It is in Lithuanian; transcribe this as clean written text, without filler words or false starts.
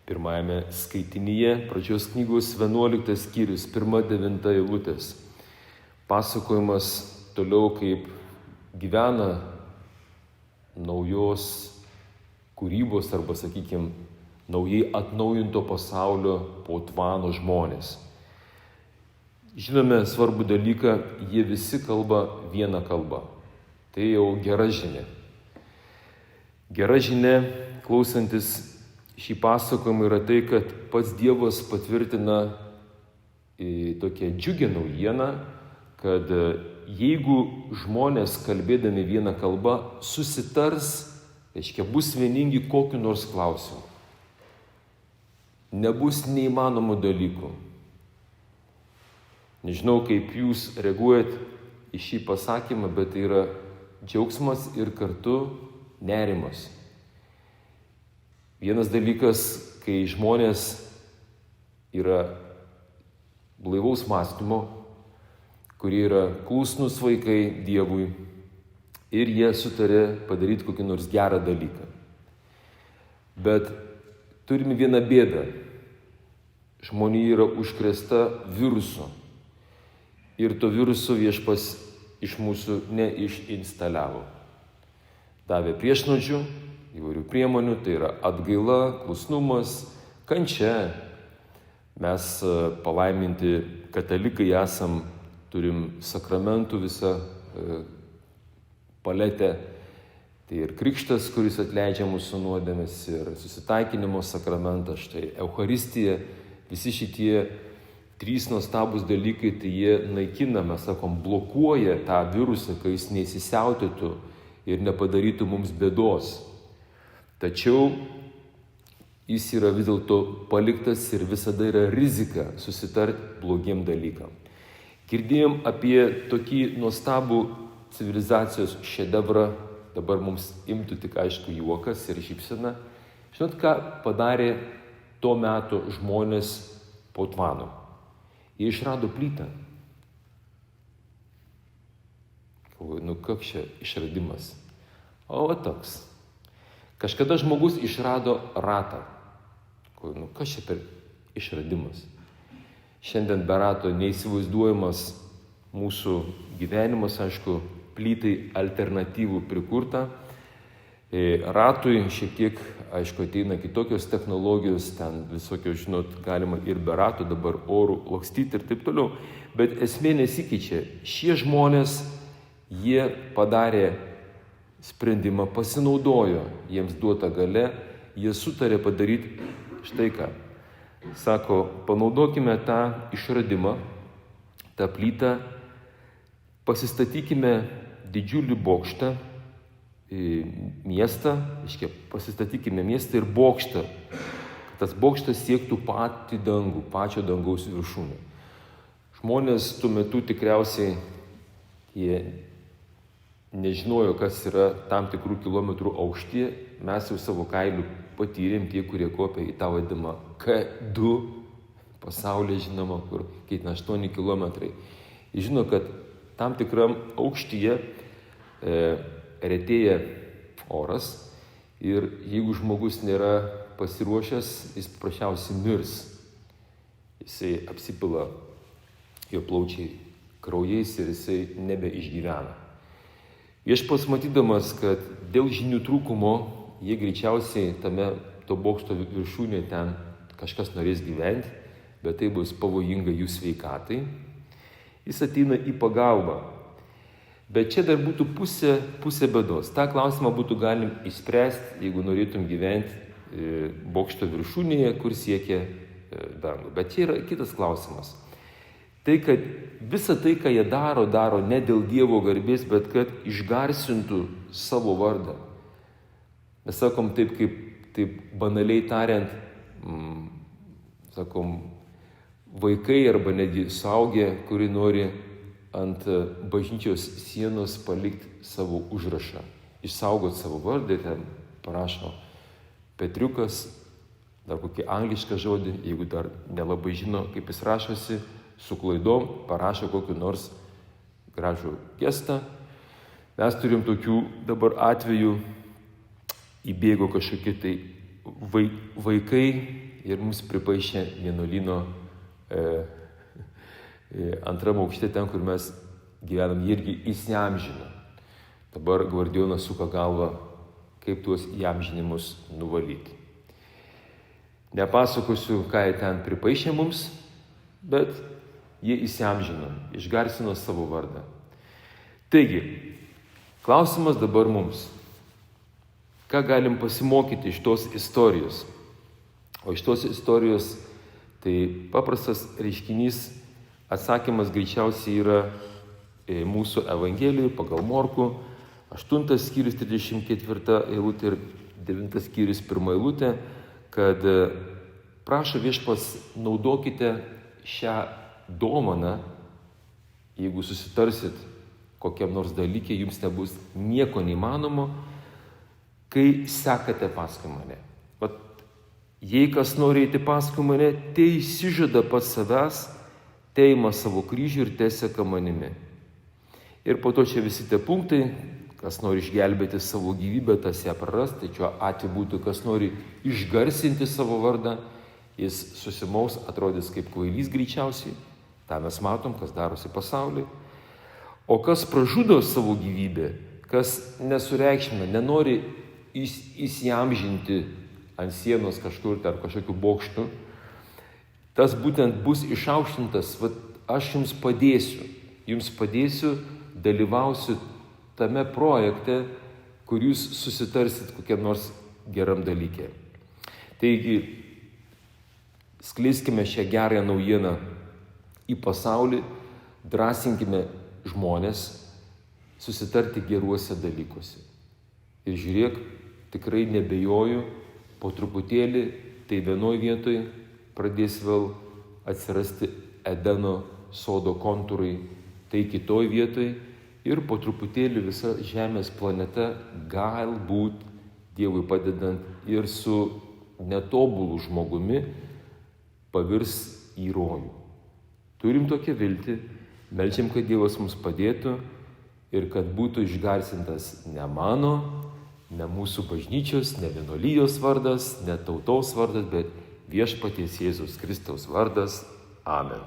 Pirmajame skaitinyje, pradžios knygos 11 skyrius, 1-9 eilutės. Pasakojimas toliau, kaip gyvena naujos kūrybos arba, sakykime, naujai atnaujinto pasaulio po Tvano žmonės. Žinome svarbų dalyką, jie visi kalba vieną kalbą. Tai jau gera žinia. Gera žinia, klausantis šį pasakojimą, yra tai, kad pats Dievas patvirtina tokią džiugią naujieną, kad jeigu žmonės kalbėdami vieną kalbą susitars, reiškia, bus vieningi kokiu nors klausimu. Nebus neįmanomų dalykų. Nežinau, kaip jūs reaguojat į šį pasakymą, bet tai yra džiaugsmas ir kartu nerimas. Vienas dalykas, kai žmonės yra blaivaus mąstymo, kurie yra klusnūs vaikai Dievui ir jie sutarė padaryti kokį nors gerą dalyką. Bet turime vieną bėdą. Žmonija yra užkrėsta virusu. Ir to viruso Viešpats iš mūsų neišinstaliavo. Davė priešnuodžių, įvairių priemonių, tai yra atgaila, klusnumas, kančia. Mes palaiminti katalikai esam, turim sakramentų visą paletę. Tai ir krikštas, kuris atleidžia mūsų nuodėmes, ir susitaikinimo sakramentas, štai Eucharistija, visi šitie trys nuostabūs dalykai, tai jie naikina, mes sakom, blokuoja tą virusą, kai jis neįsisiautėtų ir nepadarytų mums bėdos. Tačiau jis yra vis dėlto paliktas ir visada yra rizika susitarti blogiem dalykam. Girdėjom apie tokį nuostabų civilizacijos šedevrą, dabar mums imtų tik aišku juokas ir šypsena. Žinot, ką padarė to meto žmonės po Tvano? Jie išrado plytą. Galvoju, koks čia išradimas? O, toks. Kažkada žmogus išrado ratą. Galvoju, kas čia per išradimas? Šiandien be rato neįsivaizduojamas mūsų gyvenimas, aišku, plytai alternatyvų prikurta. Ratui šiek tiek, aišku, ateina kitokios technologijos, ten visokios, žinot, galima ir be rato dabar orų lakstyti ir taip toliau. Bet esmė nesikeičia. Šie žmonės, jie padarė sprendimą, pasinaudojo jiems duotą galią, jie sutarė padaryti štai ką. Sako, panaudokime tą išradimą, tą plytą, pasistatykime didžiulį bokštą, miestą, pasistatykime miestą ir bokštą, kad tas bokštas siektų patį dangų, pačio dangaus viršūnę. Žmonės tuo metu tikriausiai jie nežinojo, kas yra tam tikrų kilometrų aukštyje, mes jau savo kailių patyrėm tie, kurie kopia į tą vadimą K2 pasaulyje, žinoma, kur keitina 8 kilometrai. Jis žino, kad tam tikram aukštyje retėja oras ir jeigu žmogus nėra pasiruošęs, jis paprasčiausiai mirs. Jisai apsipila jo plaučiai kraujais ir jisai nebeišgyvena. Viešpats matydamas, kad dėl žinių trūkumo jie greičiausiai to bokšto viršūnėje ten kažkas norės gyventi, bet tai bus pavojinga jų sveikatai. Jis ateina į pagalbą. Bet čia dar būtų pusė bėdos. Ta klausimą būtų galim išspręsti, jeigu norėtum gyventi bokšto viršūnėje, kur siekia dangų. Bet čia yra kitas klausimas. Tai, kad visą tai, ką jie daro ne dėl Dievo garbės, bet kad išgarsintų savo vardą. Mes sakom taip, kaip banaliai tariant, sakom, vaikai arba netgi suaugę, kuri nori ant bažnyčios sienos palikti savo užrašą, išsaugoti savo vardą, ten parašo Petriukas, dar kokį anglišką žodį, jeigu dar nelabai žino, kaip jis rašosi, su klaidom parašo kokį nors gražų gestą. Mes turim tokių dabar atvejų, įbėgo kažkokie tai vaikai ir mums pripaišė vienuolyno antram aukšte, ten, kur mes gyvenam, irgi įsiamžino. Dabar Gvardijonas suka galvą, kaip tuos įamžinimus nuvalyti. Nepasakosiu, ką jie ten pripaišė mums, bet jie įsiamžino, išgarsino savo vardą. Taigi, klausimas dabar mums. Ką galim pasimokyti iš tos istorijos? O iš tos istorijos tai paprastas reiškinys, atsakymas greičiausiai yra mūsų Evangelijoje pagal Morkų, 8 skyrius 34 eilutė ir 9 skyrius 1 eilutė, kad prašo viešpats, naudokite šią dovaną, jeigu susitarsit kokiam nors dalykė, jums nebus nieko neįmanomo, kai sekate paskui mane. Vat, jei kas nori eiti paskui mane, tai išsižada pats savęs, tai ima savo kryžių ir teseka manimi. Ir po to čia visi tie punktai, kas nori išgelbėti savo gyvybę, tas ją praras, tai čia atveju būtų, kas nori išgarsinti savo vardą, jis susimaus, atrodys kaip kvailys greičiausiai, tą mes matom, kas darosi pasaulyje. O kas pražudo savo gyvybę, kas nesureikšmina, nenori įsiamžinti ant sienos kažkur ar kažkokių bokštų, tas būtent bus išaukštintas, aš jums padėsiu, dalyvausiu tame projekte, kur jūs susitarsit kokiam nors geram dalykė. Taigi, skleiskime šią gerąją naujieną į pasaulį, drąsinkime žmonės susitarti geruose dalykuose. Ir žiūrėk, tikrai nebejoju, po truputėlį tai vienoj vietoj pradės vėl atsirasti Edeno sodo kontūrai, tai kitoj vietoj ir po truputėlį visa Žemės planeta galbūt Dievui padedant ir su netobulu žmogumi pavirs į rojų. Turim tokią viltį, meldžiam, kad Dievas mums padėtų ir kad būtų išgarsintas ne mano, ne mūsų bažnyčios, ne vienuolijos vardas, ne tautos vardas, bet viešpaties Jėzaus Kristaus vardas. Amen.